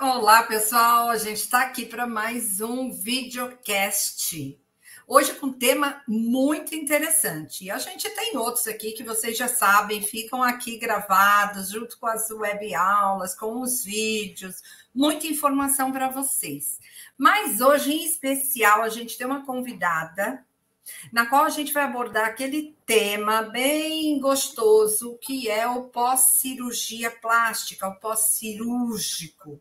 Olá, pessoal! A gente está aqui para mais um videocast. Hoje com um tema muito interessante. E a gente tem outros aqui que vocês já sabem, ficam aqui gravados junto com as web aulas, com os vídeos, muita informação para vocês. Mas hoje, em especial, a gente tem uma convidada na qual a gente vai abordar aquele tema bem gostoso que é o pós-cirurgia plástica, o pós-cirúrgico.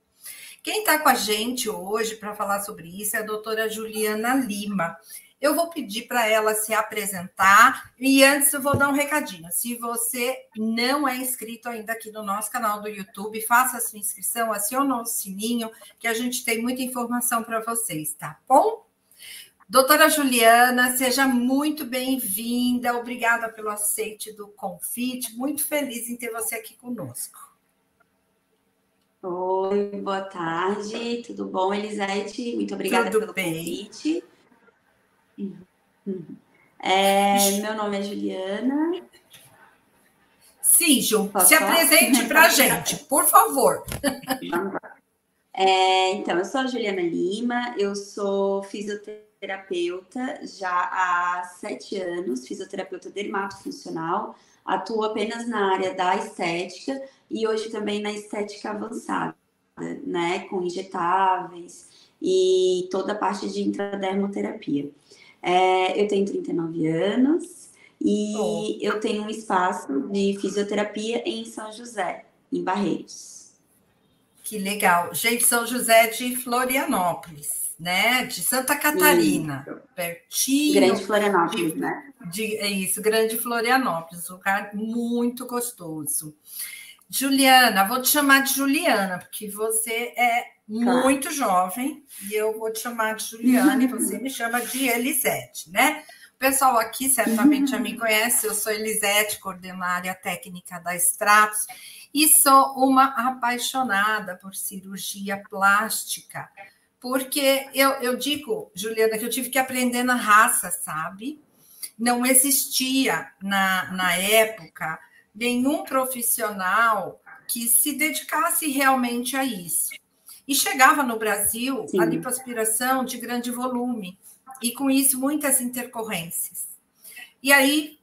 Quem está com a gente hoje para falar sobre isso é a doutora Juliana Lima. Eu vou pedir para ela se apresentar e antes eu vou dar um recadinho. Se você não é inscrito ainda aqui no nosso canal do YouTube, faça a sua inscrição, acione o sininho, que a gente tem muita informação para vocês, tá bom? Doutora Juliana, seja muito bem-vinda. Obrigada pelo aceite do convite. Muito feliz em ter você aqui conosco. Oi, boa tarde, tudo bom, Elisete? Muito obrigada pelo convite. Meu nome é Juliana. Sim, Ju, se apresente para a gente, por favor. Então, eu sou a Juliana Lima, eu sou fisioterapeuta já há 7 anos, fisioterapeuta dermatofuncional, atuo apenas na área da estética e hoje também na estética avançada, né, com injetáveis e toda a parte de intradermoterapia. Eu tenho 39 anos e eu tenho um espaço de fisioterapia em São José, em Barreiros. Que legal. Gente, São José de Florianópolis, né? De Santa Catarina, pertinho. Grande Florianópolis, né? É isso, Grande Florianópolis, um lugar muito gostoso. Juliana, vou te chamar de Juliana, porque você é muito jovem, e eu vou te chamar de Juliana, e você me chama de Elisete, né? O pessoal aqui certamente já me conhece, eu sou Elisete, coordenadora técnica da Stratos, e sou uma apaixonada por cirurgia plástica, porque eu digo, Juliana, que eu tive que aprender na raça, sabe? Não existia na época nenhum profissional que se dedicasse realmente a isso. E chegava no Brasil a lipoaspiração de grande volume, e com isso muitas intercorrências. E aí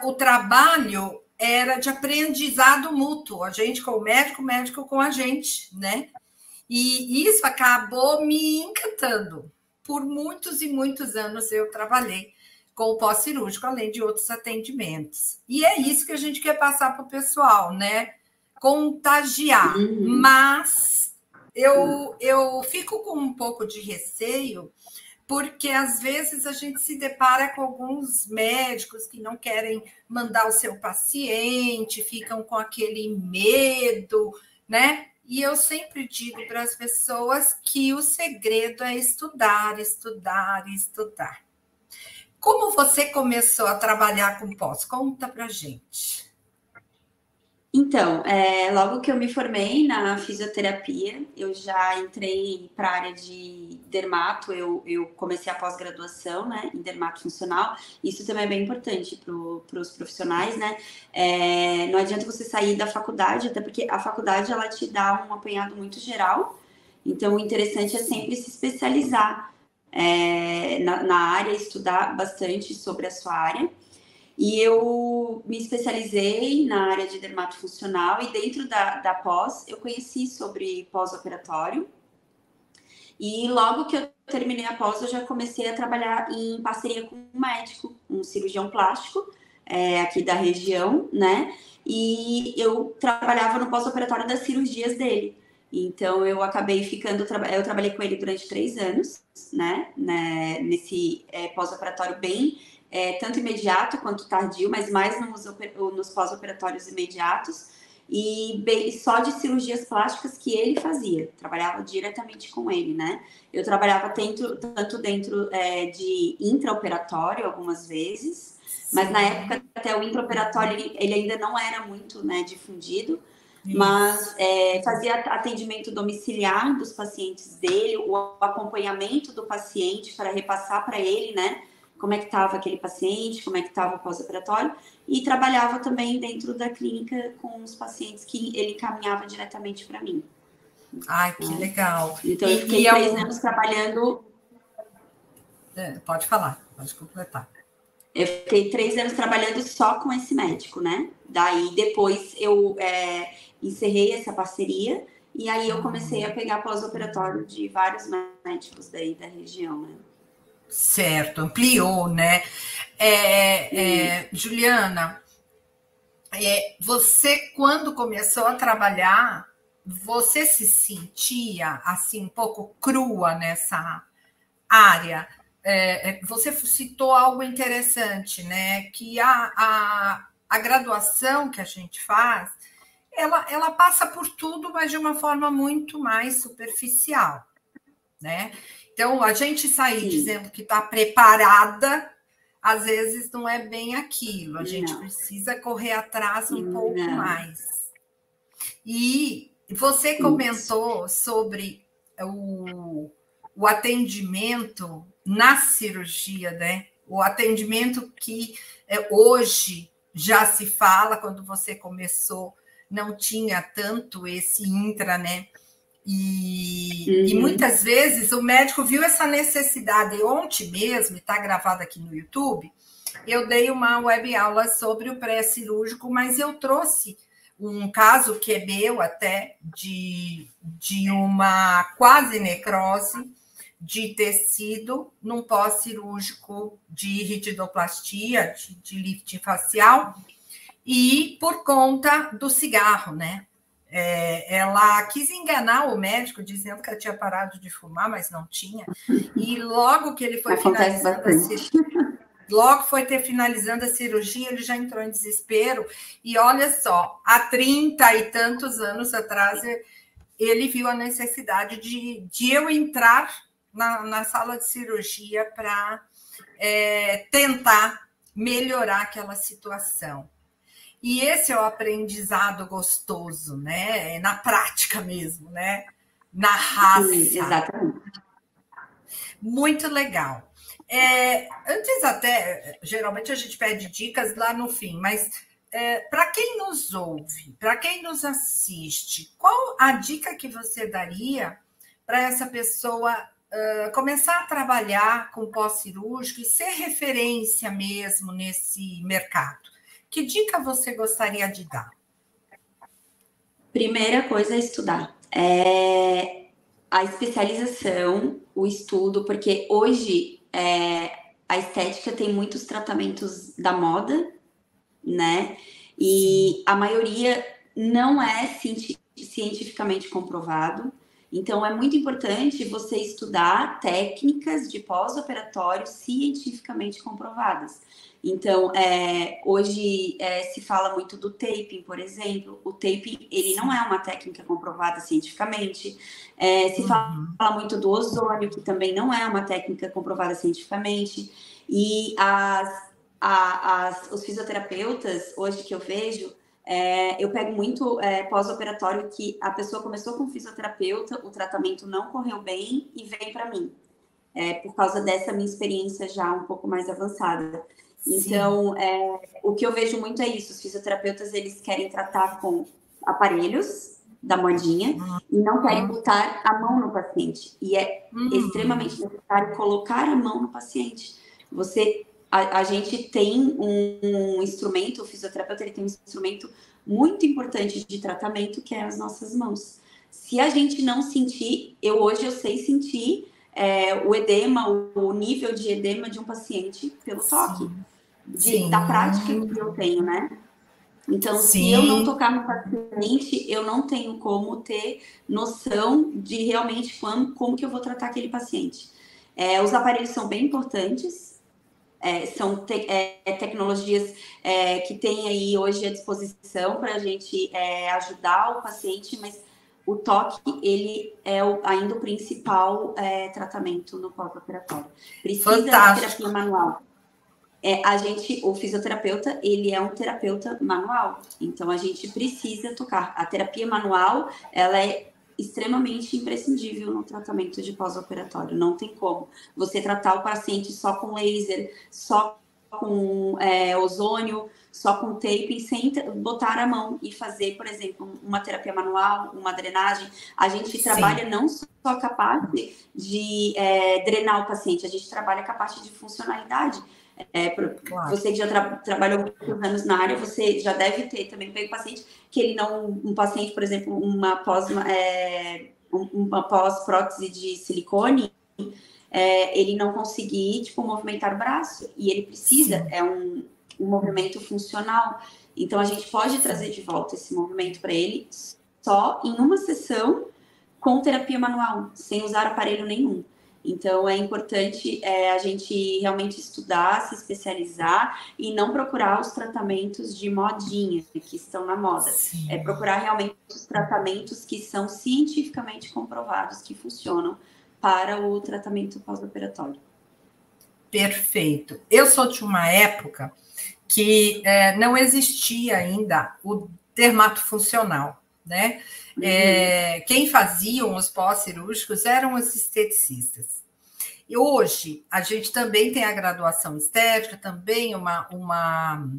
o trabalho era de aprendizado mútuo, a gente com o médico com a gente, né? E isso acabou me encantando. Por muitos e muitos anos eu trabalhei com o pós-cirúrgico, além de outros atendimentos. E é isso que a gente quer passar para o pessoal, né? Contagiar. Mas eu fico com um pouco de receio, porque às vezes a gente se depara com alguns médicos que não querem mandar o seu paciente, ficam com aquele medo, né? E eu sempre digo para as pessoas que o segredo é estudar, estudar, estudar. Como você começou a trabalhar com pós? Conta pra gente. Então, logo que eu me formei na fisioterapia, eu já entrei para a área de dermato, eu comecei a pós-graduação, né, em dermato funcional. Isso também é bem importante para os profissionais, né? Não adianta você sair da faculdade, até porque a faculdade ela te dá um apanhado muito geral, então o interessante é sempre se especializar na área, estudar bastante sobre a sua área. E eu me especializei na área de dermatofuncional e dentro da pós eu conheci sobre pós-operatório. E logo que eu terminei a pós eu já comecei a trabalhar em parceria com um médico, um cirurgião plástico aqui da região, né? E eu trabalhava no pós-operatório das cirurgias dele. Então eu acabei ficando, eu trabalhei com ele durante 3 anos, né? Nesse pós-operatório bem tanto imediato quanto tardio, mas mais nos pós-operatórios imediatos, e só de cirurgias plásticas que ele fazia, trabalhava diretamente com ele, né? Eu trabalhava tanto dentro de intraoperatório algumas vezes, mas na época até o intraoperatório ele ainda não era muito, né, difundido, mas fazia atendimento domiciliar dos pacientes dele, o acompanhamento do paciente para repassar para ele, né? Como é que estava aquele paciente, como é que estava o pós-operatório, e trabalhava também dentro da clínica com os pacientes que ele encaminhava diretamente para mim. Ai, que legal. Então, eu fiquei 3 anos trabalhando... Pode falar, pode completar. Eu fiquei 3 anos trabalhando só com esse médico, né? Daí, depois, eu encerrei essa parceria e aí eu comecei a pegar pós-operatório de vários médicos daí da região, né? Certo, ampliou, né? Juliana, você, quando começou a trabalhar, você se sentia, assim, um pouco crua nessa área? Você citou algo interessante, né? Que a graduação que a gente faz, ela passa por tudo, mas de uma forma muito mais superficial, né? Então, a gente sair dizendo que está preparada, às vezes não é bem aquilo. A gente precisa correr atrás um pouco mais. E você comentou sobre o atendimento na cirurgia, né? O atendimento que hoje já se fala, quando você começou, não tinha tanto esse intra, né? E muitas vezes o médico viu essa necessidade. Ontem mesmo, está gravado aqui no YouTube, eu dei uma web aula sobre o pré-cirúrgico, mas eu trouxe um caso que é meu até, de uma quase necrose de tecido num pós-cirúrgico de ritidoplastia, de lifting facial, e por conta do cigarro, né? Ela quis enganar o médico dizendo que ela tinha parado de fumar, mas não tinha. E logo que ele foi finalizando a cirurgia, ele já entrou em desespero. E olha só, há 30 e tantos anos atrás, ele viu a necessidade de eu entrar na sala de cirurgia para tentar melhorar aquela situação. E esse é o aprendizado gostoso, né? Na prática mesmo, né? Na raça. Sim, exatamente. Muito legal. Antes até, geralmente a gente pede dicas lá no fim, mas para quem nos ouve, para quem nos assiste, qual a dica que você daria para essa pessoa começar a trabalhar com pós-cirúrgico e ser referência mesmo nesse mercado? Que dica você gostaria de dar? Primeira coisa é estudar. A especialização, o estudo, porque hoje a estética tem muitos tratamentos da moda, né? E sim, a maioria não é cientificamente comprovado. Então, é muito importante você estudar técnicas de pós-operatório cientificamente comprovadas. Então, hoje se fala muito do taping, por exemplo. O taping, ele não é uma técnica comprovada cientificamente. Se fala muito do ozônio, que também não é uma técnica comprovada cientificamente. E os fisioterapeutas, hoje que eu vejo, eu pego muito pós-operatório que a pessoa começou com fisioterapeuta, o tratamento não correu bem e vem para mim. Por causa dessa minha experiência já um pouco mais avançada. Então, o que eu vejo muito é isso. Os fisioterapeutas, eles querem tratar com aparelhos da modinha e não querem botar a mão no paciente. E é extremamente necessário colocar a mão no paciente. A gente tem um instrumento, o fisioterapeuta, ele tem um instrumento muito importante de tratamento, que é as nossas mãos. Se a gente não sentir, hoje eu sei sentir o edema, o nível de edema de um paciente pelo toque, da prática que eu tenho, né? Então, se eu não tocar no paciente, eu não tenho como ter noção de realmente como que eu vou tratar aquele paciente. Os aparelhos são bem importantes, são tecnologias que tem aí hoje à disposição para a gente ajudar o paciente, mas o toque, ele é ainda o principal tratamento no pós-operatório. Precisa da terapia manual. O fisioterapeuta, ele é um terapeuta manual, então a gente precisa tocar. A terapia manual, ela é extremamente imprescindível no tratamento de pós-operatório, não tem como você tratar o paciente só com laser, só com ozônio, só com tape, sem botar a mão e fazer, por exemplo, uma terapia manual, uma drenagem. A gente trabalha não só com a parte de drenar o paciente, a gente trabalha com a parte de funcionalidade. Claro. Você que já trabalhou muitos anos na área, você já deve ter também pego paciente que ele não, um paciente, por exemplo, uma pós-prótese de silicone, ele não conseguir, tipo, movimentar o braço, e ele precisa, um movimento funcional. Então, a gente pode trazer de volta esse movimento para ele só em uma sessão com terapia manual, sem usar aparelho nenhum. Então, é importante a gente realmente estudar, se especializar e não procurar os tratamentos de modinha que estão na moda. É procurar realmente os tratamentos que são cientificamente comprovados, que funcionam para o tratamento pós-operatório. Perfeito. Eu sou de uma época que não existia ainda o dermatofuncional, né? Quem faziam os pós-cirúrgicos eram os esteticistas. E hoje, a gente também tem a graduação estética, também uma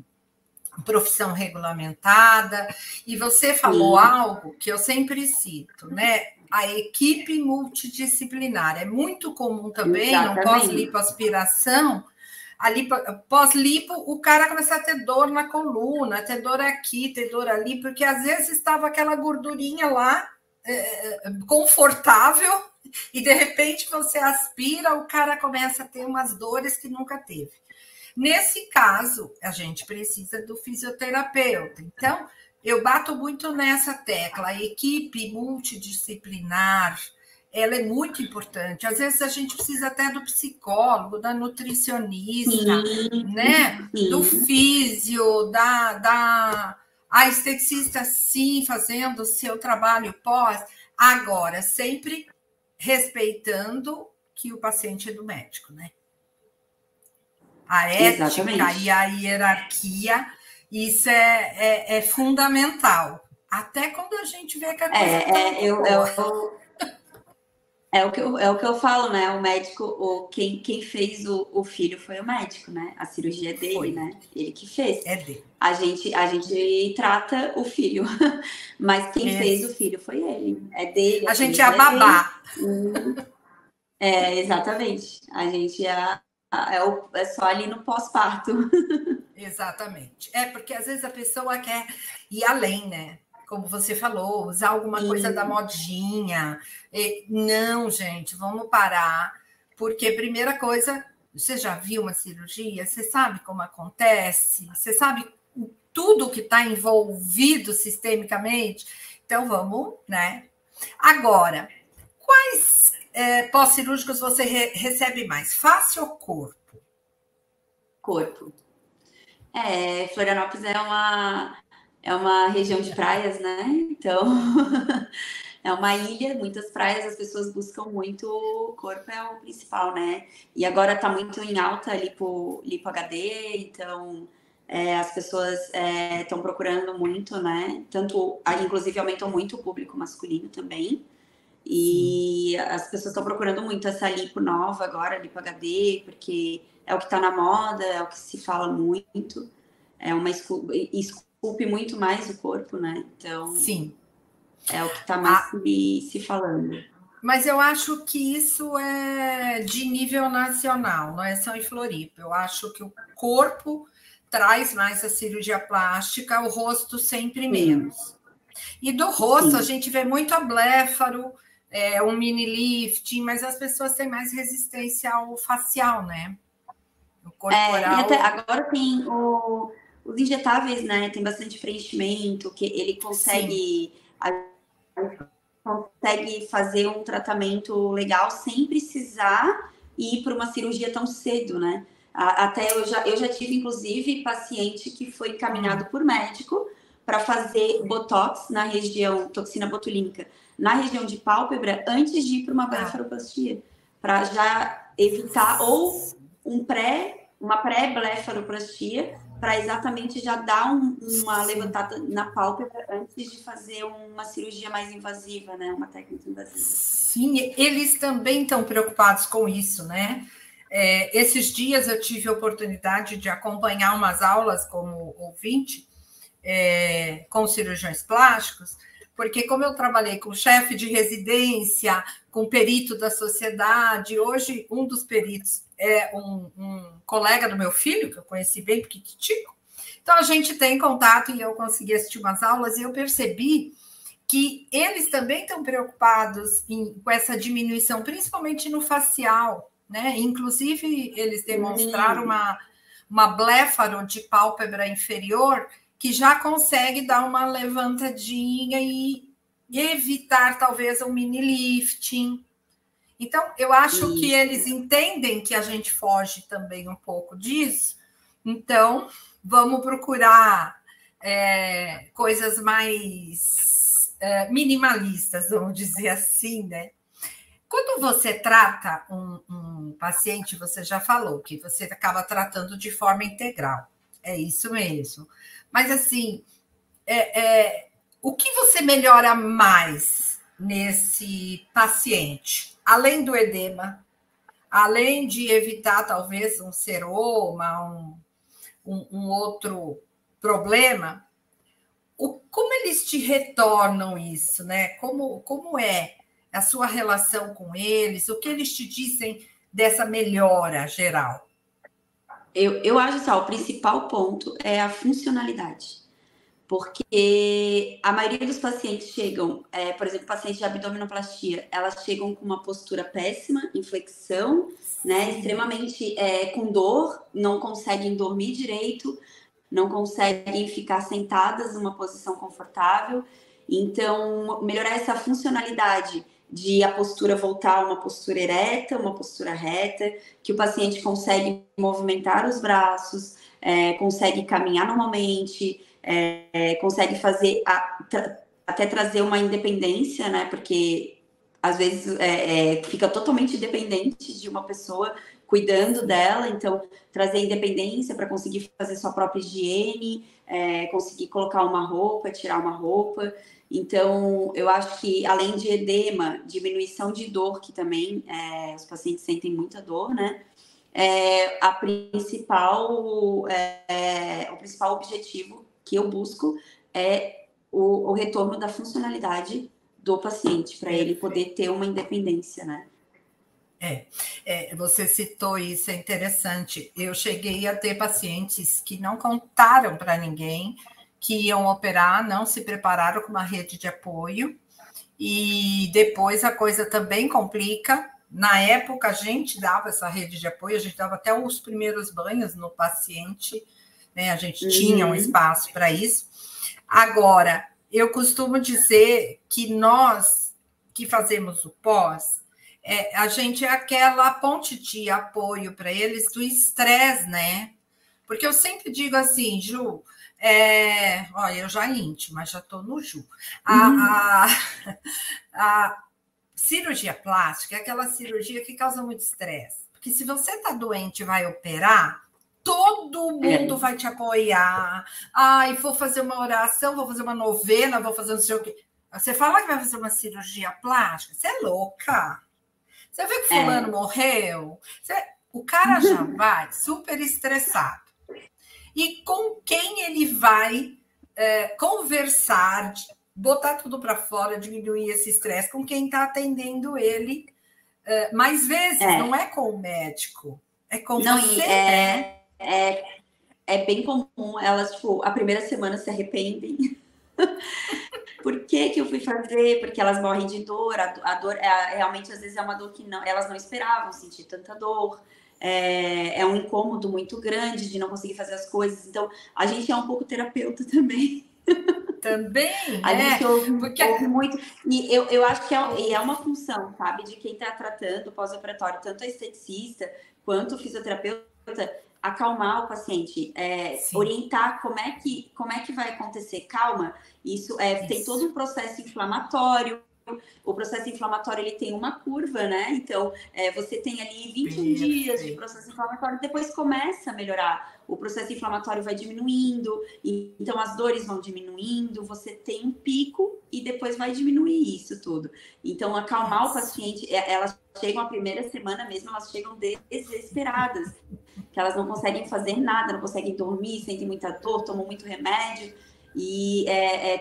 profissão regulamentada, e você falou algo que eu sempre cito, né? A equipe multidisciplinar. É muito comum também, no pós-lipoaspiração, pós-lipo, o cara começar a ter dor na coluna, ter dor aqui, ter dor ali, porque às vezes estava aquela gordurinha lá, confortável, e de repente você aspira, o cara começa a ter umas dores que nunca teve. Nesse caso, a gente precisa do fisioterapeuta. Então, eu bato muito nessa tecla. A equipe multidisciplinar, ela é muito importante. Às vezes a gente precisa até do psicólogo, da nutricionista, né? Do físio, a esteticista, sim, fazendo o seu trabalho pós. Agora, sempre respeitando que o paciente é do médico, né? A ética e a hierarquia, isso é fundamental. Até quando a gente vê que a coisa É o que eu falo, né? O médico, quem fez o filho foi o médico, né? A cirurgia é dele, né? Ele que fez. É dele. A gente trata o filho, mas quem fez o filho foi ele. É dele. A gente é a babá. Exatamente. A gente é só ali no pós-parto. Exatamente. Porque às vezes a pessoa quer ir além, né? Como você falou, usar alguma coisa da modinha. Não, gente, vamos parar. Porque, primeira coisa, você já viu uma cirurgia? Você sabe como acontece? Você sabe tudo que está envolvido sistemicamente? Então, vamos, né? Agora, quais pós-cirúrgicos você recebe mais? Face ou corpo? Corpo. Florianópolis é uma região de praias, né? Então, é uma ilha, muitas praias, as pessoas buscam muito, o corpo é o principal, né? E agora tá muito em alta lipo HD, então as pessoas estão procurando muito, né? Inclusive aumentou muito o público masculino também. E as pessoas estão procurando muito essa lipo nova agora, lipo HD, porque é o que está na moda, é o que se fala muito. É uma esculpe muito mais o corpo, né? Então, é o que está mais se falando. Mas eu acho que isso é de nível nacional, não é só em Floripa. Eu acho que o corpo traz mais a cirurgia plástica, o rosto sempre menos. E do rosto, a gente vê muito a bléfaro, um mini lifting, mas as pessoas têm mais resistência ao facial, né? O corporal. E até agora tem os injetáveis, né? Tem bastante preenchimento, que ele consegue fazer um tratamento legal sem precisar ir para uma cirurgia tão cedo, né? Até eu já tive, inclusive, paciente que foi encaminhado por médico para fazer botox na região, toxina botulínica, na região de pálpebra, antes de ir para uma blefaroplastia, para já evitar, ou uma pré-blefaroplastia, para exatamente já dar uma levantada na pálpebra antes de fazer uma cirurgia mais invasiva, né? Uma técnica invasiva. Sim, eles também estão preocupados com isso, né? Esses dias eu tive a oportunidade de acompanhar umas aulas como ouvinte com cirurgiões plásticos, porque como eu trabalhei com chefe de residência, com perito da sociedade, hoje um dos peritos é um colega do meu filho, que eu conheci bem pequitico, então a gente tem contato e eu consegui assistir umas aulas e eu percebi que eles também estão preocupados com essa diminuição, principalmente no facial, né? Inclusive, eles demonstraram uma blefaro de pálpebra inferior que já consegue dar uma levantadinha e evitar, talvez, um mini lifting. Então, eu acho que eles entendem que a gente foge também um pouco disso. Então, vamos procurar coisas mais minimalistas, vamos dizer assim, né? Quando você trata um paciente, você já falou que você acaba tratando de forma integral. É isso mesmo. Mas, assim, o que você melhora mais nesse paciente? Além do edema, além de evitar, talvez, um seroma, um outro problema, como eles te retornam isso, né? Como é a sua relação com eles? O que eles te dizem dessa melhora geral? Eu acho assim, o principal ponto é a funcionalidade. Porque a maioria dos pacientes chegam, por exemplo, pacientes de abdominoplastia, elas chegam com uma postura péssima, inflexão, né? Extremamente com dor, não conseguem dormir direito, não conseguem ficar sentadas numa posição confortável. Então, melhorar essa funcionalidade de a postura voltar a uma postura ereta, uma postura reta, que o paciente consegue movimentar os braços, consegue caminhar normalmente, consegue fazer, até trazer uma independência, né? Porque às vezes fica totalmente dependente de uma pessoa cuidando dela, então trazer independência para conseguir fazer sua própria higiene, conseguir colocar uma roupa, tirar uma roupa. Então, eu acho que além de edema, diminuição de dor, que também os pacientes sentem muita dor, né? O principal objetivo que eu busco é o retorno da funcionalidade do paciente, para ele poder ter uma independência, né? Você citou isso, é interessante. Eu cheguei a ter pacientes que não contaram para ninguém que iam operar, não se prepararam com uma rede de apoio, e depois a coisa também complica. Na época, a gente dava essa rede de apoio, a gente dava até os primeiros banhos no paciente, né? A gente tinha um espaço para isso. Agora, eu costumo dizer que nós que fazemos o pós, a gente é aquela ponte de apoio para eles do estresse, né? Porque eu sempre digo assim, Ju, olha, eu já íntima, já estou no Ju. A cirurgia plástica é aquela cirurgia que causa muito estresse. Porque se você está doente e vai operar, todo mundo vai te apoiar. Ai, vou fazer uma oração, vou fazer uma novena, vou fazer não sei o quê. Você fala que vai fazer uma cirurgia plástica, você é louca. Você viu que fulano morreu? O cara já vai super estressado. E com quem ele vai conversar, botar tudo para fora, diminuir esse estresse, com quem está atendendo ele mais vezes, não é com o médico, é com você, né? É bem comum elas, tipo, a primeira semana se arrependem. Por que eu fui fazer? Porque elas morrem de dor. A dor realmente, às vezes, é uma dor que elas não esperavam sentir tanta dor. É um incômodo muito grande de não conseguir fazer as coisas. Então, a gente é um pouco terapeuta também. Também, a gente ouve muito. E eu acho que é uma função, sabe, de quem está tratando pós-operatório, tanto a esteticista quanto o fisioterapeuta, acalmar o paciente, orientar como é que vai acontecer. Calma, isso tem todo um processo inflamatório, o processo inflamatório ele tem uma curva, né? Então, você tem ali 21 dias de processo inflamatório, depois começa a melhorar. O processo inflamatório vai diminuindo, então as dores vão diminuindo, você tem um pico e depois vai diminuir isso tudo. Então, acalmar o paciente, elas chegam a primeira semana mesmo, elas chegam desesperadas, que elas não conseguem fazer nada, não conseguem dormir, sentem muita dor, tomam muito remédio. E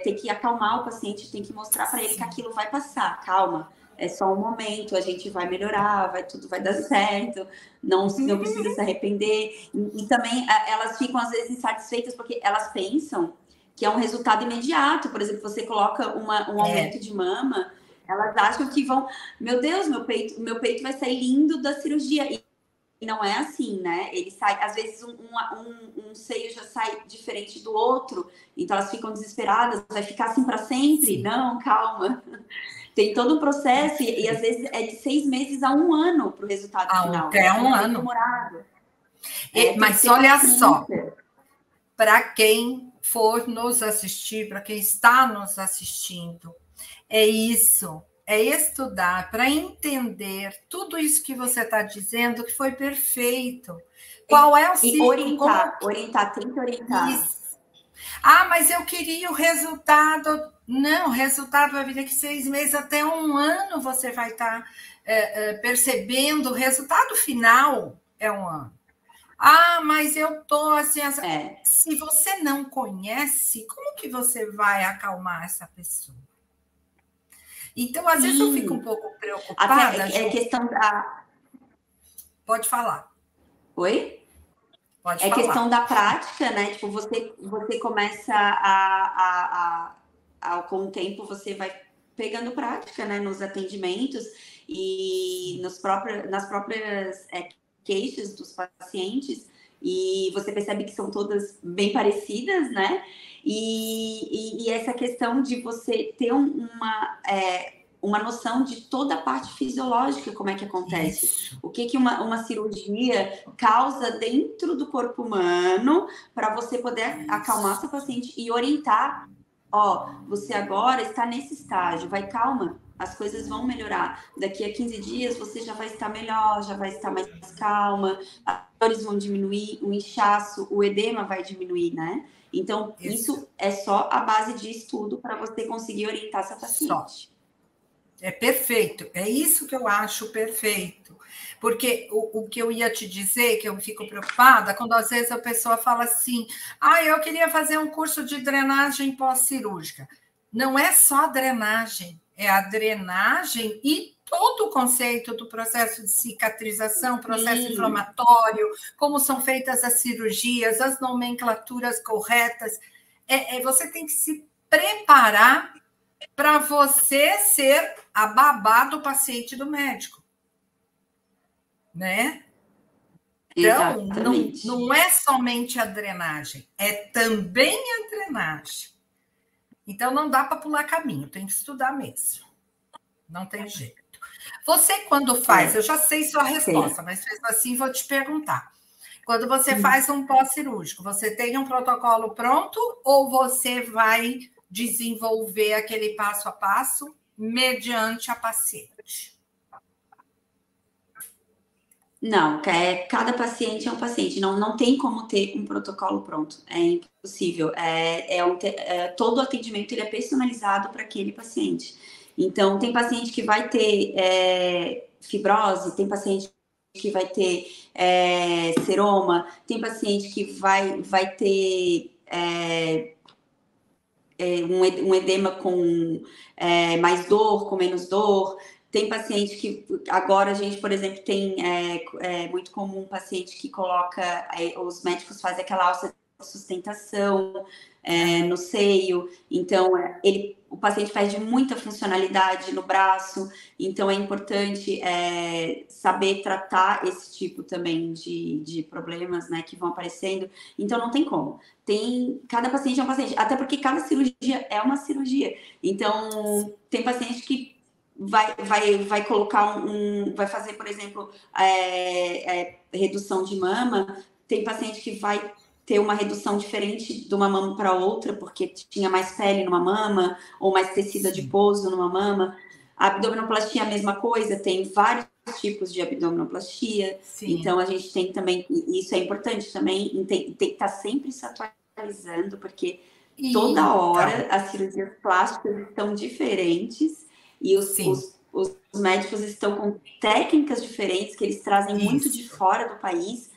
ter que acalmar o paciente, tem que mostrar para ele que aquilo vai passar, calma, é só um momento, a gente vai melhorar, tudo vai dar certo, não precisa se arrepender. E também elas ficam às vezes insatisfeitas porque elas pensam que é um resultado imediato. Por exemplo, você coloca um aumento de mama, elas acham que vão, meu Deus, meu peito vai sair lindo da cirurgia. E não é assim, né? Ele sai, às vezes um seio já sai diferente do outro, então elas ficam desesperadas, vai ficar assim para sempre? Sim. Não, calma. Tem todo um processo e às vezes é de 6 meses a 1 ano para o resultado final. Até 1 ano. Demorado. Mas olha só, para quem for nos assistir, para quem está nos assistindo, é isso. É estudar para entender tudo isso que você está dizendo, que foi perfeito. Qual é o ciclo? Orientar, tem que orientar. Isso. Mas eu queria o resultado. Não, o resultado vai vir daqui 6 meses, até 1 ano você vai estar percebendo. O resultado final é 1 ano. Mas eu estou assim... Se você não conhece, como que você vai acalmar essa pessoa? Então, às vezes eu fico um pouco preocupada. Até questão da... Pode falar. Oi? Pode falar. Questão da prática, né? Tipo, você começa com o tempo, você vai pegando prática, né? Nos atendimentos e nas próprias queixas dos pacientes. E você percebe que são todas bem parecidas, né? E essa questão de você ter uma noção de toda a parte fisiológica, como é que acontece. Isso. O que uma cirurgia causa dentro do corpo humano para você poder acalmar seu paciente e orientar. Você agora está nesse estágio, vai calma, as coisas vão melhorar. Daqui a 15 dias você já vai estar melhor, já vai estar mais calma, as dores vão diminuir, o inchaço, o edema vai diminuir, né? Então, isso é só a base de estudo para você conseguir orientar seu paciente. É perfeito, é isso que eu acho perfeito. Porque o que eu ia te dizer, que eu fico preocupada, quando às vezes a pessoa fala assim, eu queria fazer um curso de drenagem pós-cirúrgica. Não é só drenagem, é a drenagem e todo o conceito do processo de cicatrização, processo inflamatório, como são feitas as cirurgias, as nomenclaturas corretas. Você tem que se preparar para você ser a babá do paciente do médico, né? Então, não é somente a drenagem, é também a drenagem. Então, não dá para pular caminho, tem que estudar mesmo. Não tem jeito. Você, quando faz, eu já sei sua resposta, mas mesmo assim vou te perguntar. Quando você faz um pós-cirúrgico, você tem um protocolo pronto ou você vai desenvolver aquele passo a passo mediante a paciente? Não, cada paciente é um paciente, não tem como ter um protocolo pronto, é impossível. Todo atendimento ele é personalizado para aquele paciente. Então, tem paciente que vai ter fibrose, tem paciente que vai ter seroma, tem paciente que vai ter um edema com mais dor, com menos dor. Tem paciente que, agora a gente, por exemplo, tem muito comum um paciente que coloca, os médicos fazem aquela alça de sustentação no seio, então o paciente perde muita funcionalidade no braço, então é importante saber tratar esse tipo também de problemas, né, que vão aparecendo. Então não tem como. Cada paciente é um paciente, até porque cada cirurgia é uma cirurgia. Então tem paciente que vai colocar vai fazer, por exemplo, redução de mama. Tem paciente que vai ter uma redução diferente de uma mama para outra, porque tinha mais pele numa mama, ou mais tecido adiposo numa mama. A abdominoplastia é a mesma coisa, tem vários tipos de abdominoplastia. Sim. Então, a gente tem também, isso é importante também, tem que estar sempre se atualizando, porque toda hora as cirurgias plásticas estão diferentes e os médicos estão com técnicas diferentes que eles trazem muito de fora do país.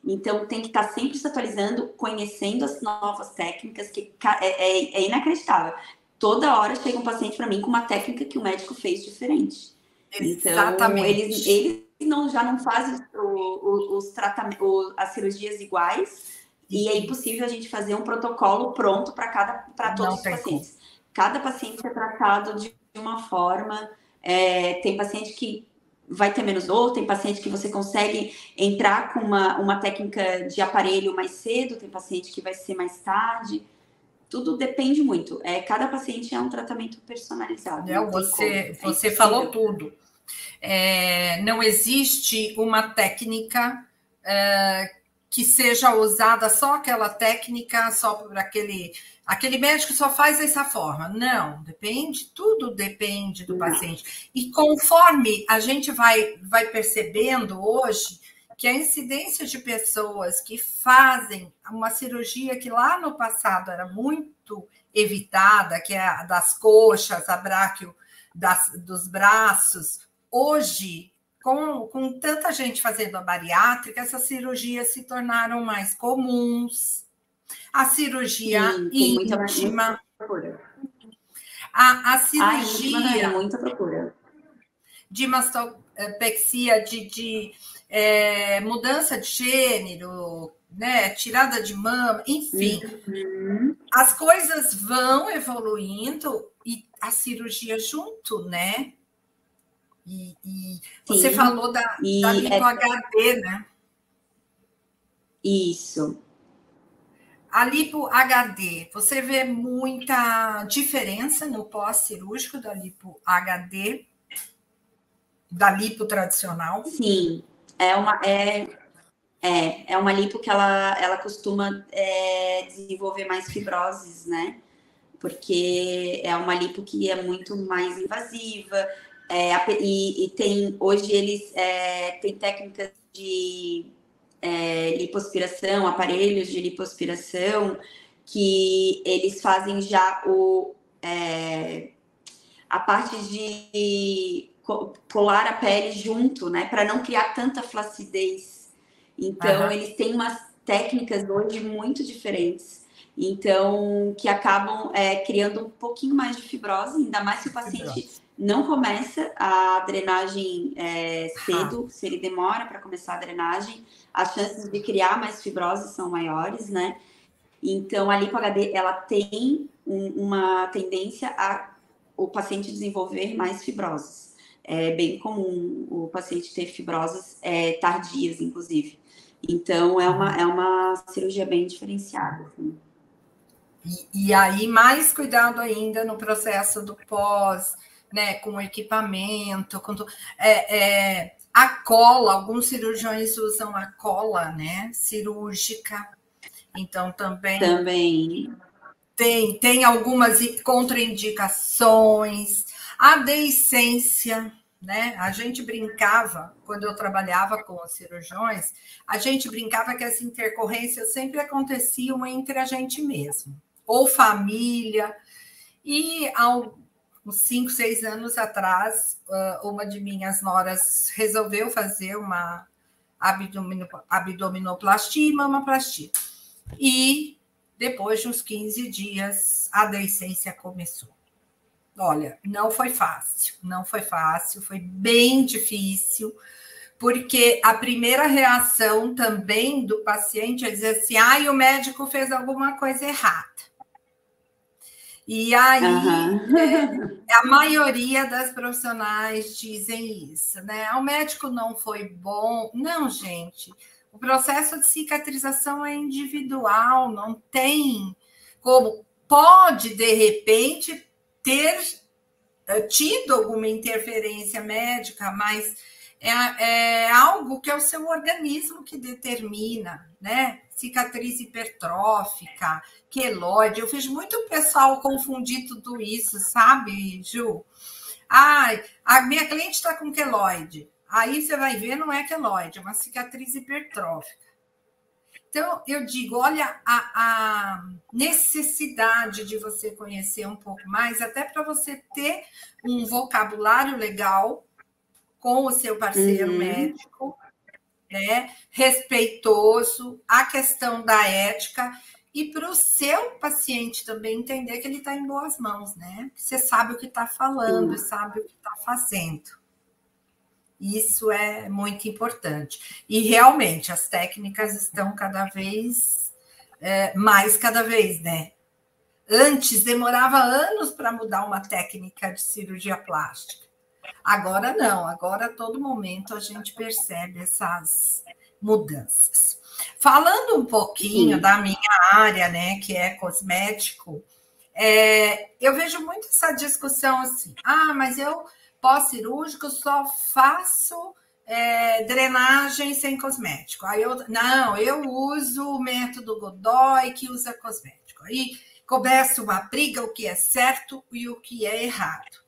Então, tem que estar sempre se atualizando, conhecendo as novas técnicas, que é inacreditável. Toda hora chega um paciente para mim com uma técnica que o médico fez diferente. Exatamente. Então, eles já não fazem os tratamentos, as cirurgias iguais, e é impossível a gente fazer um protocolo pronto para todos os pacientes. Cada paciente é tratado de uma forma. Tem paciente que vai ter menos dor, tem paciente que você consegue entrar com uma técnica de aparelho mais cedo, tem paciente que vai ser mais tarde. Tudo depende muito. Cada paciente é um tratamento personalizado. Você falou tudo. Não existe uma técnica que seja usada só aquela técnica, só por aquele médico só faz dessa forma. Não, tudo depende do paciente. E conforme a gente vai percebendo hoje que a incidência de pessoas que fazem uma cirurgia que lá no passado era muito evitada, que é a das coxas, a bráquio dos braços, hoje, com tanta gente fazendo a bariátrica, essas cirurgias se tornaram mais comuns. A cirurgia íntima. A cirurgia. É muita procura. De mastopexia, de mudança de gênero, né? Tirada de mama, enfim. As coisas vão evoluindo e a cirurgia junto, né? E você falou da lipo-HD, né? Isso. A lipo-HD, você vê muita diferença no pós-cirúrgico da lipo-HD, da lipo tradicional? Sim, é uma lipo que ela costuma desenvolver mais fibroses, né? Porque é uma lipo que é muito mais invasiva, e hoje eles têm técnicas de lipoaspiração, aparelhos de lipoaspiração, que eles fazem já a parte de colar a pele junto, né, para não criar tanta flacidez. Então, eles têm umas técnicas hoje muito diferentes, então, que acabam criando um pouquinho mais de fibrose, ainda mais se o paciente não começa a drenagem cedo, se ele demora para começar a drenagem, as chances de criar mais fibrose são maiores, né? Então, a lipo-HD, ela tem uma tendência a o paciente desenvolver mais fibroses. É bem comum o paciente ter fibroses tardias, inclusive. Então, é uma cirurgia bem diferenciada. Assim. E aí, mais cuidado ainda no processo do pós, né, com o equipamento, a cola, alguns cirurgiões usam a cola, né, cirúrgica, então também tem algumas contraindicações, a deiscência, né, a gente brincava, quando eu trabalhava com os cirurgiões, a gente brincava que as intercorrências sempre aconteciam entre a gente mesmo, ou família, e uns 5, 6 anos atrás, uma de minhas noras resolveu fazer uma abdominoplastia e mamoplastia. E depois de uns 15 dias, a deiscência começou. Olha, não foi fácil, foi bem difícil, porque a primeira reação também do paciente é dizer assim, o médico fez alguma coisa errada. E aí, a maioria das profissionais dizem isso, né? O médico não foi bom. Não, gente, o processo de cicatrização é individual, não tem como. Pode, de repente, ter tido alguma interferência médica, mas é algo que é o seu organismo que determina, né? Cicatriz hipertrófica, queloide. Eu fiz muito pessoal confundir tudo isso, sabe, Ju? Ai, a minha cliente está com queloide. Aí você vai ver, não é queloide, é uma cicatriz hipertrófica. Então, eu digo, olha a necessidade de você conhecer um pouco mais, até para você ter um vocabulário legal com o seu parceiro médico, né? Respeitoso, a questão da ética, e para o seu paciente também entender que ele está em boas mãos, né? Você sabe o que está falando, sabe o que está fazendo. Isso é muito importante. E realmente as técnicas estão cada vez cada vez, né? Antes demorava anos para mudar uma técnica de cirurgia plástica. Agora não, agora a todo momento a gente percebe essas mudanças. Falando um pouquinho da minha área, né, que é cosmético, eu vejo muito essa discussão assim, mas eu pós-cirúrgico só faço drenagem sem cosmético. Aí eu uso o método Godoy, que usa cosmético. Aí começa uma briga, o que é certo e o que é errado.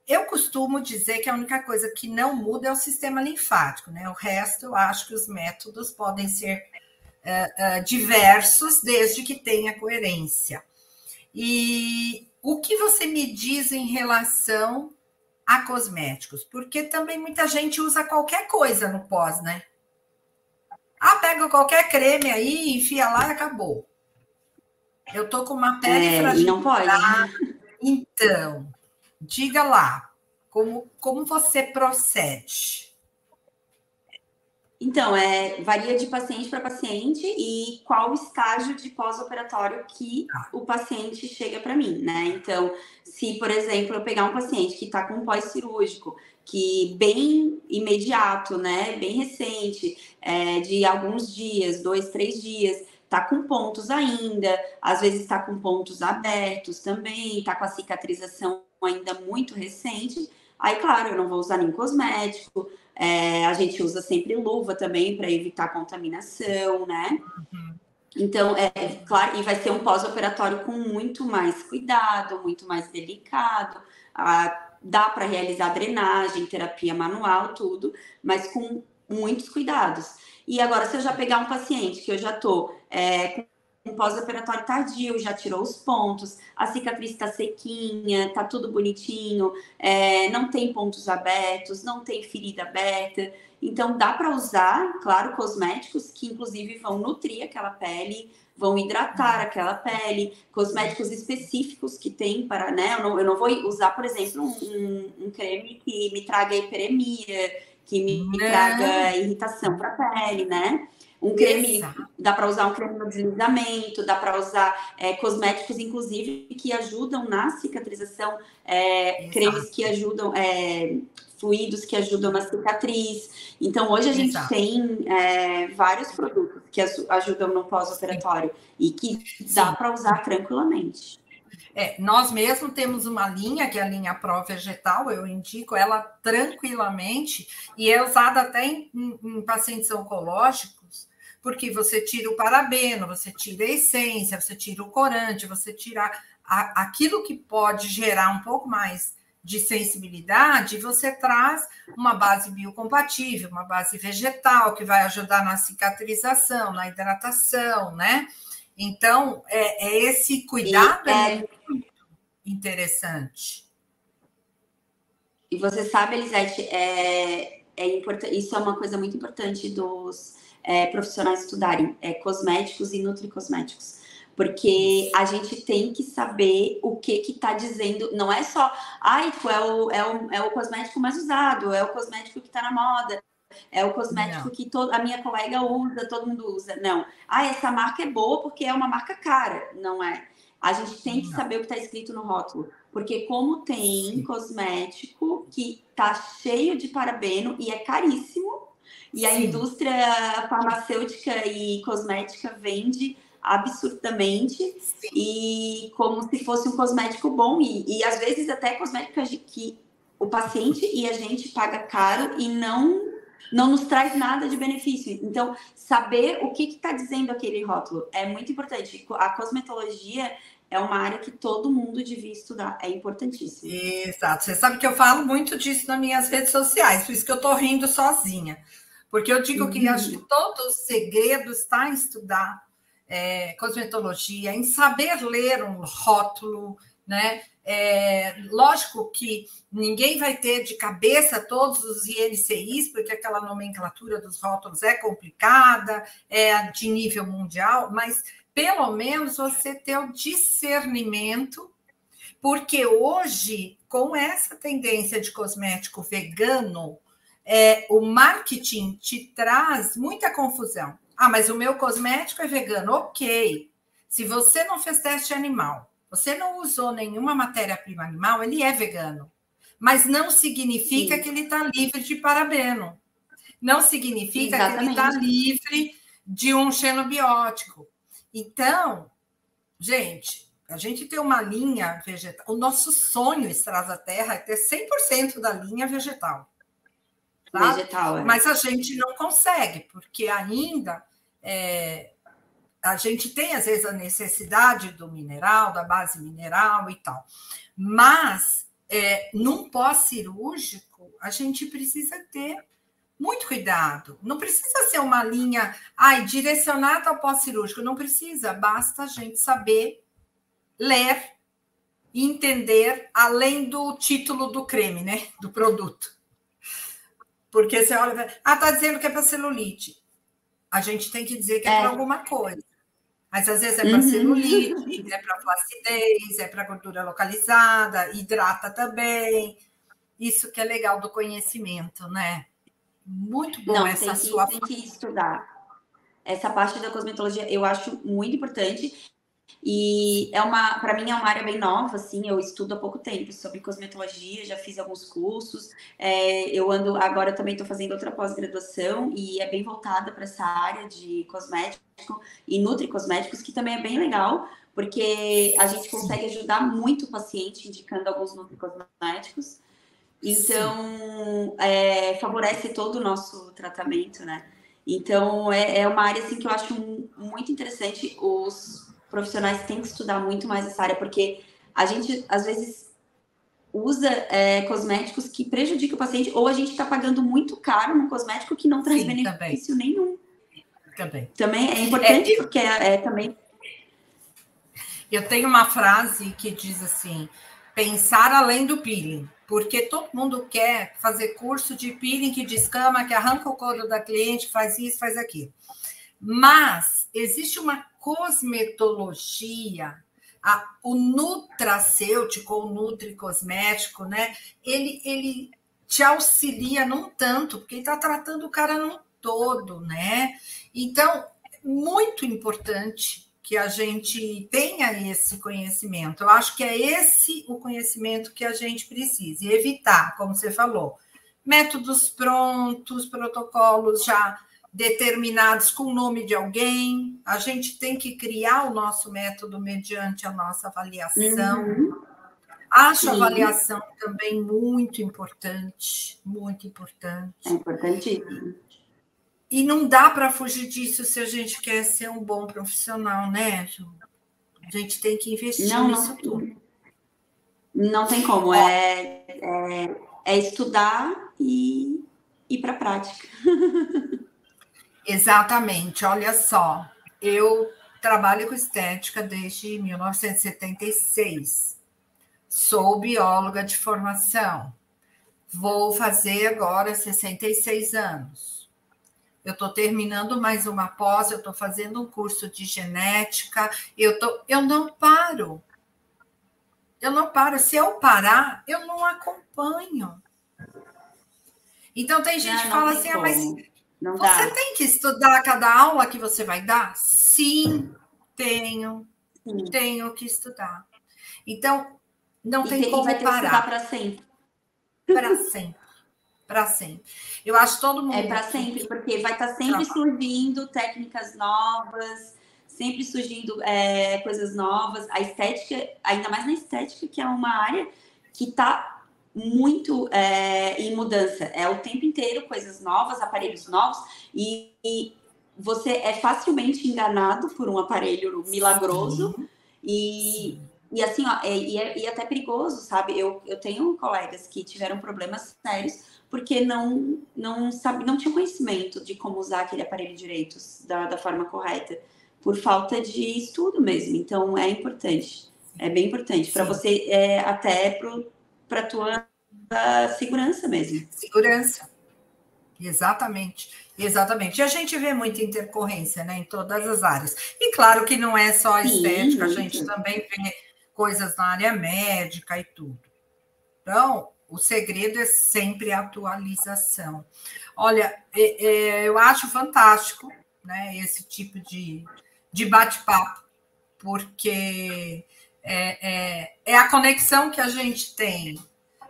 Eu costumo dizer que a única coisa que não muda é o sistema linfático, né? O resto, eu acho que os métodos podem ser diversos, desde que tenha coerência. E o que você me diz em relação a cosméticos? Porque também muita gente usa qualquer coisa no pós, né? Pega qualquer creme aí, enfia lá e acabou. Eu tô com uma pele fragilizada. Não pode. Então, diga lá, como você procede? Então, varia de paciente para paciente e qual estágio de pós-operatório que o paciente chega para mim, né? Então, se, por exemplo, eu pegar um paciente que está com pós-cirúrgico, que bem imediato, né? Bem recente, de alguns dias, 2, 3 dias, tá com pontos ainda, às vezes está com pontos abertos também, tá com a cicatrização ainda muito recente. Aí, claro, eu não vou usar nenhum cosmético. A gente usa sempre luva também para evitar contaminação, né? Então, claro, e vai ser um pós-operatório com muito mais cuidado, muito mais delicado. Dá para realizar drenagem, terapia manual, tudo, mas com muitos cuidados. E agora, se eu já pegar um paciente que eu já tô com pós-operatório tardio, já tirou os pontos, a cicatriz está sequinha, tá tudo bonitinho, não tem pontos abertos, não tem ferida aberta. Então, dá para usar, claro, cosméticos que, inclusive, vão nutrir aquela pele, vão hidratar aquela pele, cosméticos específicos que tem para, né? Eu não vou usar, por exemplo, um creme que me traga hiperemia, que me traga irritação para a pele, né? Um creme, dá para usar um creme no deslizamento, dá para usar cosméticos, inclusive, que ajudam na cicatrização, cremes que ajudam, fluidos que ajudam na cicatriz. Então, hoje a gente tem vários produtos que ajudam no pós-operatório e que dá para usar tranquilamente. Nós mesmos temos uma linha, que é a linha Pro Vegetal, eu indico ela tranquilamente, e é usada até em pacientes oncológicos, porque você tira o parabeno, você tira a essência, você tira o corante, você tira aquilo que pode gerar um pouco mais de sensibilidade, você traz uma base biocompatível, uma base vegetal, que vai ajudar na cicatrização, na hidratação, né? Então, esse cuidado é muito interessante. E você sabe, Elisete, isso é uma coisa muito importante dos profissionais estudarem, cosméticos e nutricosméticos. Porque a gente tem que saber o que está dizendo. Não é só, é o cosmético mais usado, é o cosmético que está na moda, é o cosmético que a minha colega usa, todo mundo usa. Não. Essa marca é boa porque é uma marca cara. Não é. A gente tem que saber o que está escrito no rótulo. Porque como tem cosmético que está cheio de parabeno e é caríssimo, e a indústria farmacêutica e cosmética vende absurdamente, e como se fosse um cosmético bom, e às vezes até cosmético que o paciente e a gente paga caro e não nos traz nada de benefício. Então, saber o que está dizendo aquele rótulo é muito importante. A cosmetologia é uma área que todo mundo devia estudar, é importantíssimo. Exato. Você sabe que eu falo muito disso nas minhas redes sociais, por isso que eu estou rindo sozinha. Porque eu digo que acho que todo o segredo está em estudar cosmetologia, em saber ler um rótulo, né? Lógico que ninguém vai ter de cabeça todos os INCIs, porque aquela nomenclatura dos rótulos é complicada, é de nível mundial, mas pelo menos você ter o discernimento, porque hoje, com essa tendência de cosmético vegano, o marketing te traz muita confusão. Ah, mas o meu cosmético é vegano. Ok. Se você não fez teste animal, você não usou nenhuma matéria-prima animal, ele é vegano. Mas não significa Sim. que ele está livre de parabeno. Não significa Exatamente. que ele está livre de um xenobiótico. Então, gente, a gente tem uma linha vegetal. O nosso sonho, Estrada Terra, é ter 100% da linha vegetal. Tá? Vegetal, Mas a gente não consegue, porque ainda a gente tem, às vezes, a necessidade do mineral, da base mineral e tal. Mas, num pós-cirúrgico, a gente precisa ter muito cuidado. Não precisa ser uma linha direcionada ao pós-cirúrgico, não precisa, basta a gente saber ler e entender, além do título do creme, né? Do produto. Porque você olha, está dizendo que é para celulite. A gente tem que dizer que é para alguma coisa. Mas às vezes é para celulite, é para flacidez, é para gordura localizada, hidrata também. Isso que é legal do conhecimento, né? Muito bom essa sua... Tem que estudar. Essa parte da cosmetologia eu acho muito importante. E para mim é uma área bem nova, assim, eu estudo há pouco tempo sobre cosmetologia, já fiz alguns cursos, agora também estou fazendo outra pós-graduação e é bem voltada para essa área de cosmético e nutricosméticos, que também é bem legal, porque a gente consegue ajudar muito o paciente indicando alguns nutricosméticos, então favorece todo o nosso tratamento, né? Então é uma área assim que eu acho muito interessante. Os profissionais têm que estudar muito mais essa área, porque a gente, às vezes, usa cosméticos que prejudicam o paciente, ou a gente está pagando muito caro num cosmético que não traz benefício nenhum. Também é importante, porque também... Eu tenho uma frase que diz assim, pensar além do peeling, porque todo mundo quer fazer curso de peeling que descama, que arranca o couro da cliente, faz isso, faz aquilo. Mas existe uma cosmetologia, o nutracêutico ou nutricosmético, né? Ele te auxilia num tanto, porque ele está tratando o cara num todo, né? Então, muito importante que a gente tenha esse conhecimento. Eu acho que é esse o conhecimento que a gente precisa. E evitar, como você falou, métodos prontos, protocolos já determinados com o nome de alguém. A gente tem que criar o nosso método mediante a nossa avaliação. Acho a avaliação também muito importante, muito importante. É importantíssimo. E não dá para fugir disso se a gente quer ser um bom profissional, né, Ju? A gente tem que investir nisso tudo. Não tem como. É estudar e ir para a prática. Exatamente. Olha só, eu trabalho com estética desde 1976. Sou bióloga de formação. Vou fazer agora 66 anos. Eu estou terminando mais uma pós, eu estou fazendo um curso de genética. Eu não paro. Eu não paro. Se eu parar, eu não acompanho. Então, tem gente que fala assim, mas você tem que estudar cada aula que você vai dar? Sim, tenho. Tenho que estudar. Então, não tem como parar. Vai ter que estudar para sempre. Para sempre. Para sempre. Eu acho que todo mundo... É para sempre, porque vai estar sempre surgindo técnicas novas, sempre surgindo coisas novas. A estética, ainda mais na estética, que é uma área que está muito em mudança. É o tempo inteiro coisas novas, aparelhos novos, e você é facilmente enganado por um aparelho milagroso. E assim, ó, e até perigoso, sabe? Eu tenho colegas que tiveram problemas sérios porque não tinham conhecimento de como usar aquele aparelho direito da forma correta, por falta de estudo mesmo. Então, é importante. É bem importante para você, até para a tua segurança mesmo. Segurança. Exatamente, exatamente. E a gente vê muita intercorrência, né, em todas as áreas. E claro que não é só a estética, a gente também vê coisas na área médica e tudo. Então, o segredo é sempre a atualização. Olha, eu acho fantástico, né, esse tipo de bate-papo, porque é a conexão que a gente tem,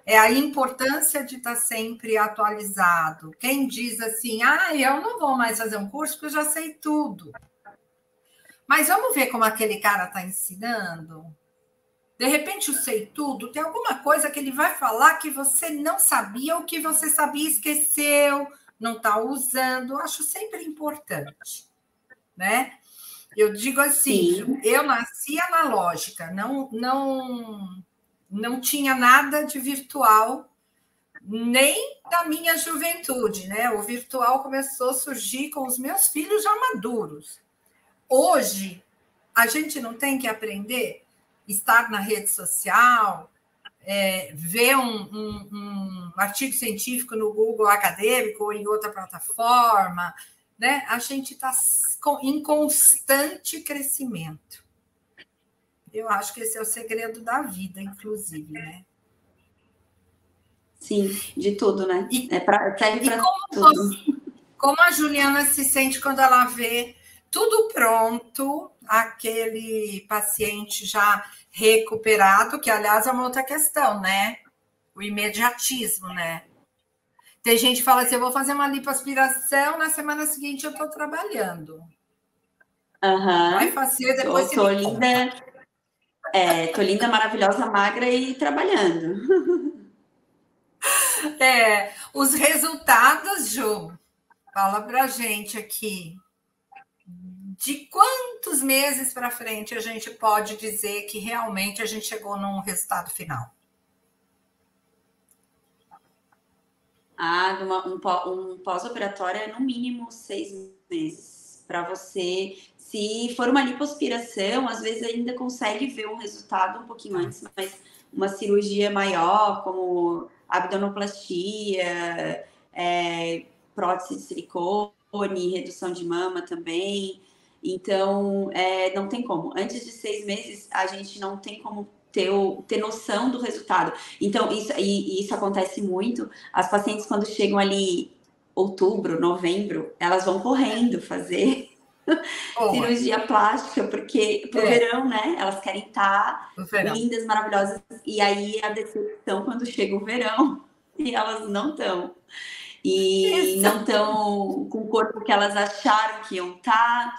é a importância de estar sempre atualizado. Quem diz assim, eu não vou mais fazer um curso porque eu já sei tudo. Mas vamos ver como aquele cara está ensinando? De repente, eu sei tudo, tem alguma coisa que ele vai falar que você não sabia, ou que você sabia e esqueceu, não está usando. Eu acho sempre importante, né? Eu digo assim, Sim. Eu nasci analógica, não tinha nada de virtual, nem da minha juventude, né? O virtual começou a surgir com os meus filhos já maduros. Hoje, a gente não tem que aprender a estar na rede social, ver um artigo científico no Google acadêmico ou em outra plataforma, né? A gente está em constante crescimento. Eu acho que esse é o segredo da vida, inclusive, né? Sim, de tudo, né? Serve para tudo. Como a Juliana se sente quando ela vê tudo pronto, aquele paciente já recuperado, que, aliás, é uma outra questão, né? O imediatismo, né? Tem gente que fala assim, eu vou fazer uma lipoaspiração, na semana seguinte eu estou trabalhando. Vai fazer, depois você tô linda, tô linda, maravilhosa, magra e trabalhando. Os resultados, Ju, fala pra gente aqui. De quantos meses para frente a gente pode dizer que realmente a gente chegou num resultado final? Um pós-operatório é no mínimo 6 meses. Para você, se for uma lipoaspiração, às vezes ainda consegue ver um resultado um pouquinho antes, mas uma cirurgia maior, como abdominoplastia, prótese de silicone, redução de mama também. Então, não tem como. Antes de 6 meses, a gente não tem como ter noção do resultado. Então, isso acontece muito. As pacientes, quando chegam ali outubro, novembro, elas vão correndo fazer cirurgia plástica, porque pro verão, né? Elas querem estar lindas, maravilhosas. E aí a decepção quando chega o verão e elas não estão. E não estão com o corpo que elas acharam que iam estar.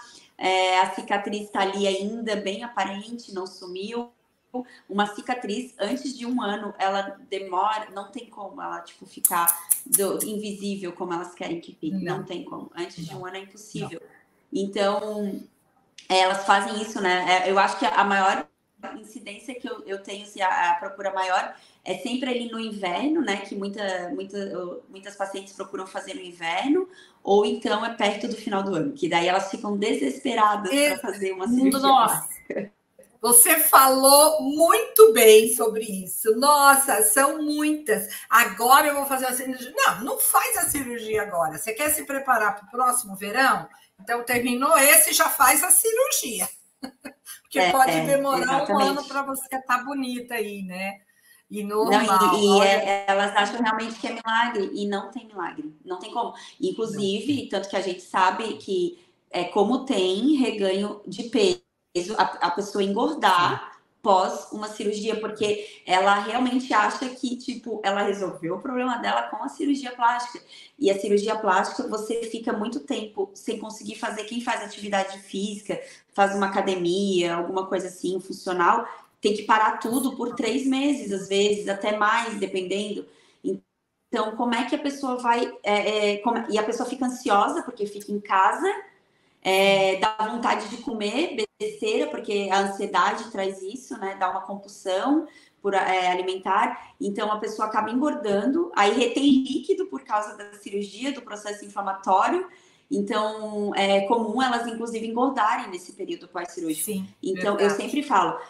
A cicatriz está ali ainda bem aparente, não sumiu. Uma cicatriz antes de 1 ano, ela demora, não tem como ela ficar invisível como elas querem que fique, não tem como. Antes de 1 ano é impossível. Então, elas fazem isso, né? Eu acho que a maior incidência que eu tenho, assim, a procura maior é sempre ali no inverno, né? Que muitas pacientes procuram fazer no inverno, ou então é perto do final do ano, que daí elas ficam desesperadas para fazer uma cirurgia plástica. Você falou muito bem sobre isso. Nossa, são muitas. Agora eu vou fazer a cirurgia. Não faz a cirurgia agora. Você quer se preparar para o próximo verão? Então, terminou esse, já faz a cirurgia. Porque pode demorar exatamente. 1 ano para você estar bonita aí, né? E normal. Elas acham realmente que é milagre, e não tem milagre. Não tem como. Inclusive, tanto que a gente sabe que como tem reganho de peso, a pessoa engordar pós uma cirurgia, porque ela realmente acha que, ela resolveu o problema dela com a cirurgia plástica. E a cirurgia plástica, você fica muito tempo sem conseguir fazer. Quem faz atividade física, faz uma academia, alguma coisa assim, funcional, tem que parar tudo por 3 meses, às vezes, até mais, dependendo. Então, como é que a pessoa vai... e a pessoa fica ansiosa, porque fica em casa, Dá vontade de comer besteira, porque a ansiedade traz isso, né? Dá uma compulsão por alimentar, então a pessoa acaba engordando, aí retém líquido por causa da cirurgia, do processo inflamatório, então é comum elas inclusive engordarem nesse período pós-cirúrgico. Sim, então verdade. eu sempre falo,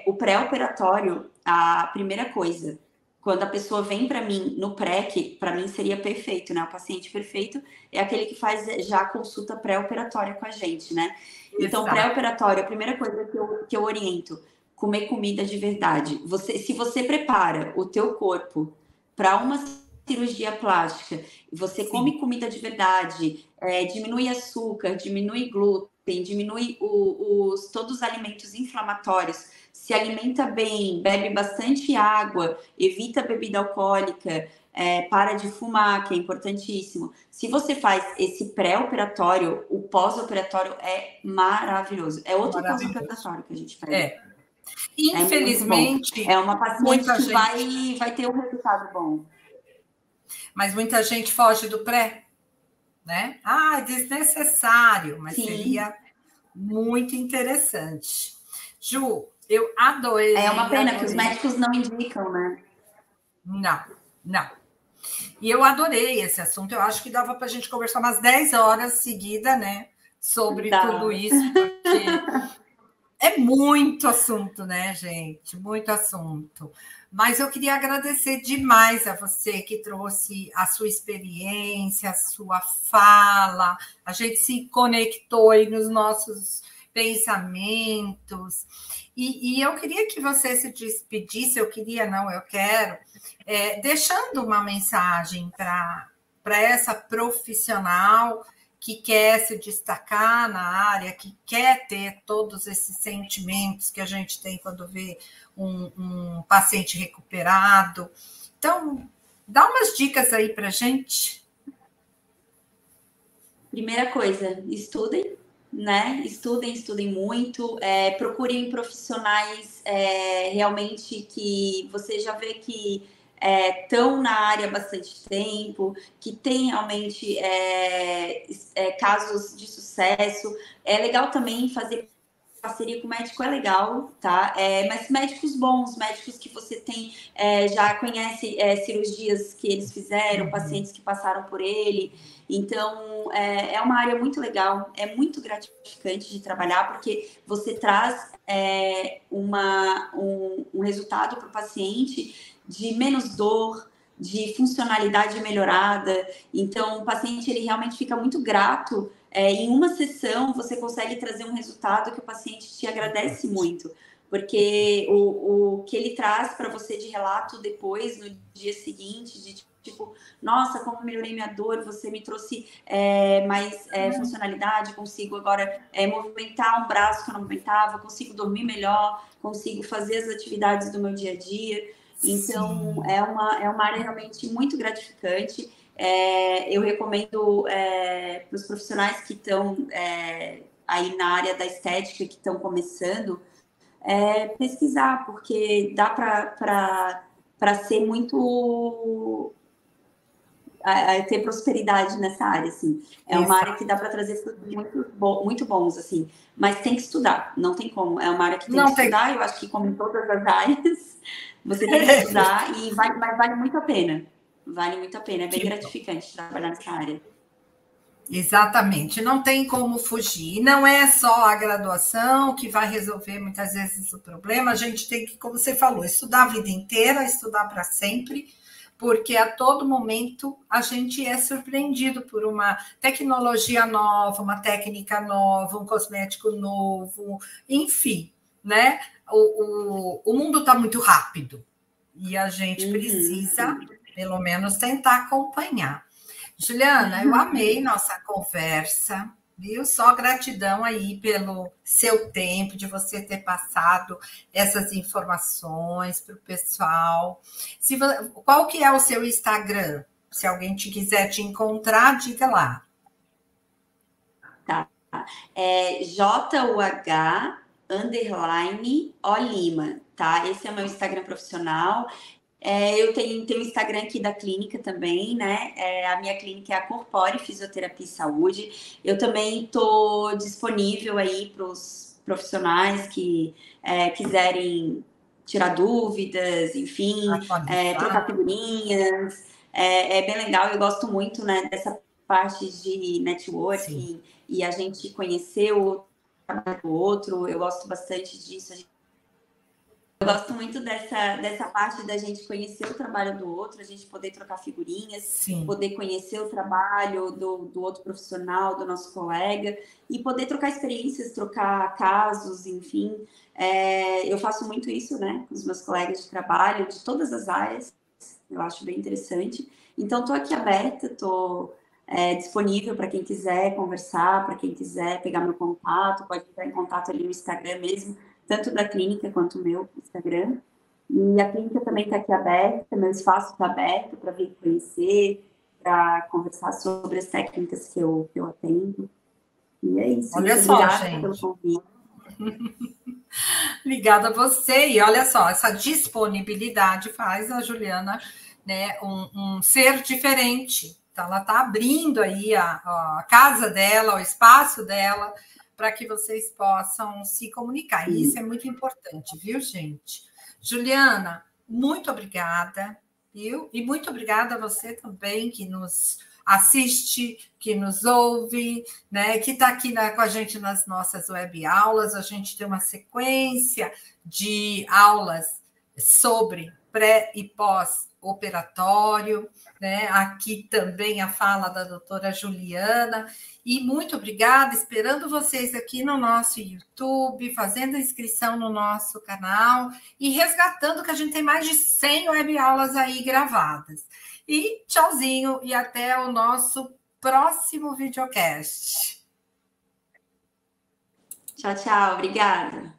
o pré-operatório, a primeira coisa, quando a pessoa vem para mim no pré, que para mim seria perfeito, né? O paciente perfeito é aquele que faz já a consulta pré-operatória com a gente, né? Então, Exato. pré-operatório, a primeira coisa que eu oriento, comer comida de verdade. Se você prepara o teu corpo para uma cirurgia plástica, você Sim. come comida de verdade, diminui açúcar, diminui glúten, diminui todos os alimentos inflamatórios, se alimenta bem, bebe bastante água, evita bebida alcoólica, para de fumar, que é importantíssimo. Se você faz esse pré-operatório, o pós-operatório é maravilhoso. É outro Maravilhoso. pós-operatório que a gente faz. É muito bom. Infelizmente, É uma paciente muita que gente... vai ter um resultado bom. Mas muita gente foge do pré, né? É desnecessário, mas Sim. seria muito interessante. Ju, eu adorei. É uma pena que os médicos não indicam, né? Não. E eu adorei esse assunto. Eu acho que dava para a gente conversar umas 10 horas seguidas, né? Sobre tudo isso, porque é muito assunto, né, gente? Muito assunto. Mas eu queria agradecer demais a você que trouxe a sua experiência, a sua fala. A gente se conectou aí nos nossos pensamentos. E eu queria que você se despedisse, eu quero, deixando uma mensagem para essa profissional que quer se destacar na área, que quer ter todos esses sentimentos que a gente tem quando vê um paciente recuperado. Então, dá umas dicas aí para a gente. Primeira coisa, estudem, né? Estudem muito, procurem profissionais realmente que você já vê que estão na área há bastante tempo, que tem realmente casos de sucesso. É legal também fazer parceria com médico, é legal, tá? Mas médicos bons, médicos que você tem, já conhece cirurgias que eles fizeram, pacientes que passaram por ele. Então, é uma área muito legal, é muito gratificante de trabalhar, porque você traz um resultado para o paciente de menos dor, de funcionalidade melhorada. Então, o paciente ele realmente fica muito grato. Em uma sessão, você consegue trazer um resultado que o paciente te agradece muito, porque o que ele traz para você de relato depois, no dia seguinte, de tipo, nossa, como melhorei minha dor, você me trouxe mais funcionalidade, consigo agora movimentar um braço que eu não movimentava, consigo dormir melhor, consigo fazer as atividades do meu dia a dia. Então, é uma área realmente muito gratificante. Eu recomendo para os profissionais que estão aí na área da estética, que estão começando, pesquisar, porque dá para ser muito... ter prosperidade nessa área, assim. É uma área que dá para trazer frutos muito bons, assim. Mas tem que estudar, não tem como. É uma área que tem que estudar, eu acho que como em todas as áreas, você tem que estudar, mas vale muito a pena. Vale muito a pena, é bem gratificante trabalhar nessa área. Exatamente, não tem como fugir. Não é só a graduação que vai resolver muitas vezes o problema, a gente tem que, como você falou, estudar a vida inteira, estudar para sempre, porque a todo momento a gente é surpreendido por uma tecnologia nova, uma técnica nova, um cosmético novo, enfim, né? O mundo está muito rápido e a gente precisa, pelo menos, tentar acompanhar. Juliana, eu amei nossa conversa, viu? Só gratidão aí pelo seu tempo, de você ter passado essas informações para o pessoal. Qual que é o seu Instagram? Se alguém quiser te encontrar, diga lá. Tá. JUH_OLima, tá? Esse é o meu Instagram profissional. Eu tenho o Instagram aqui da clínica também, né? A minha clínica é a Corpore Fisioterapia e Saúde. Eu também estou disponível aí para os profissionais que quiserem tirar dúvidas, enfim, trocar Atualizar. figurinhas. É bem legal, eu gosto muito, né, dessa parte de Sim. networking e a gente conhecer o trabalho do outro. Eu gosto bastante disso. Eu gosto muito dessa parte da gente conhecer o trabalho do outro, a gente poder trocar figurinhas, Sim. poder conhecer o trabalho do outro profissional, do nosso colega, e poder trocar experiências, trocar casos, enfim. Eu faço muito isso, né, com os meus colegas de trabalho, de todas as áreas, eu acho bem interessante. Então, estou aqui aberta, estou disponível para quem quiser conversar, para quem quiser pegar meu contato, pode entrar em contato ali no Instagram mesmo, tanto da clínica quanto o meu Instagram. E a clínica também está aqui aberta, meu espaço está aberto para vir conhecer, para conversar sobre as técnicas que eu atendo. E é isso, Olha muito só, obrigada pelo gente. convite. Obrigada a você. E olha só, essa disponibilidade faz a Juliana, né, um ser diferente. Então, ela está abrindo aí a casa dela, o espaço dela, para que vocês possam se comunicar. E isso é muito importante, viu, gente? Juliana, muito obrigada, viu? E muito obrigada a você também que nos assiste, que nos ouve, né, que está aqui com a gente nas nossas web aulas. A gente tem uma sequência de aulas sobre pré e pós-operatório, né? Aqui também a fala da doutora Juliana. E muito obrigada, esperando vocês aqui no nosso YouTube, fazendo inscrição no nosso canal e resgatando que a gente tem mais de 100 web aulas aí gravadas. E tchauzinho e até o nosso próximo videocast. Tchau, tchau. Obrigada.